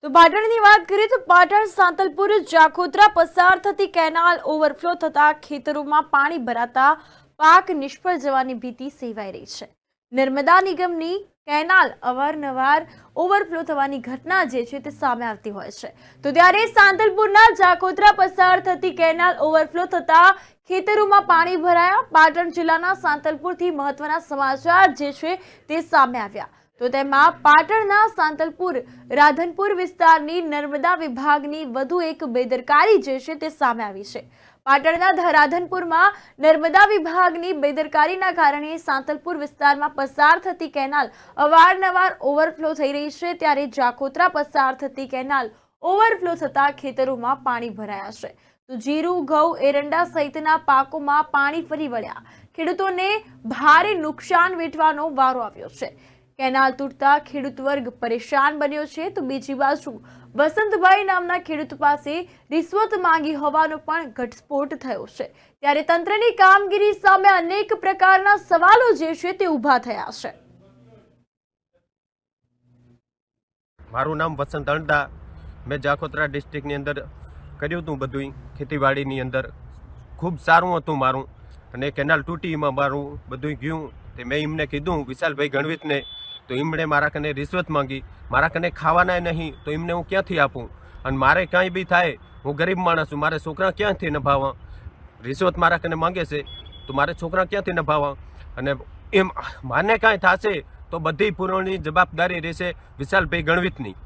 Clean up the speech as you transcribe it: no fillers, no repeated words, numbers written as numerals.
તો પાટણની વાત કરીએ તો પાટણ સાંતલપુર જાખોત્રા પસાર થતી કેનાલ ઓવરફ્લો થતા ખેતરોમાં પાણી ભરાતા પાક નિષ્ફળ જવાની ભીતિ સેવાઈ રહી છે। નર્મદા નિગમની કેનાલ અવારનવાર ઓવરફ્લો થવાની ઘટના જે છે તે સામે આવતી હોય છે। તો ત્યારે સાંતલપુરના જાખોત્રા પસાર થતી કેનાલ ઓવરફ્લો થતા ખેતરોમાં પાણી ભરાયા। પાટણ જિલ્લાના સાંતલપુરથી મહત્વના સમાચાર જે છે તે સામે આવ્યા। તો તેમાં પાટણના સાંતલપુર રાધનપુર વિસ્તારની નર્મદા વિભાગની વધુ એક બેદરકારી જે છે તે સામે આવી છે। પાટણના રાધનપુરમાં નર્મદા વિભાગની બેદરકારીના કારણે સાંતલપુર વિસ્તારમાં પસાર થતી કેનાલ અવારનવાર ઓવરફ્લો થઈ રહી છે। ત્યારે જાખોત્રા પસાર થતી કેનાલ ઓવરફ્લો થતા ખેતરોમાં પાણી ભરાયા છે। તો જીરું, ઘઉં, એરંડા સહિતના પાકોમાં પાણી ફરી વળ્યા। ખેડૂતોને ભારે નુકસાન વેઠવાનો વારો આવ્યો છે। કેનાલ તૂટતા ખેડૂત વર્ગ પરેશાન બન્યો છે। તો બીજી બાજુ વસંતભાઈ નામના ખેડૂત પાસે રિશ્વત માંગી હોવાનો પણ ઘટસ્ફોટ થયો છે। ત્યારે તંત્રની કામગીરી સામે અનેક પ્રકારના સવાલો જે છે તે ઊભા થયા છે। મારું નામ વસંત અણડા। મેં જાખોત્રા ડિસ્ટ્રિક્ટની અંદર કર્યું હતું બધું ખેતીવાડીની અંદર ખૂબ સારું હતું મારું, અને કેનાલ તૂટી એમાં મારું બધું ગયું। તે મેં એમને કીધું વિશાલભાઈ ગણવીતને, તો એમણે મારા કને રિશ્વત માંગી। મારા કને ખાવાના નહીં તો એમને હું ક્યાંથી આપું? અને મારે કાંઈ બી થાય, હું ગરીબ માણસ છું, મારે છોકરા ક્યાંથી નભાવવા? રિશ્વત મારા કને માંગે છે તો મારે છોકરા ક્યાંથી નભાવવા? અને એમ માને કાંઈ થશે તો બધી પૂર્ણની જવાબદારી રહેશે વિશાલભાઈ ગણવીતની।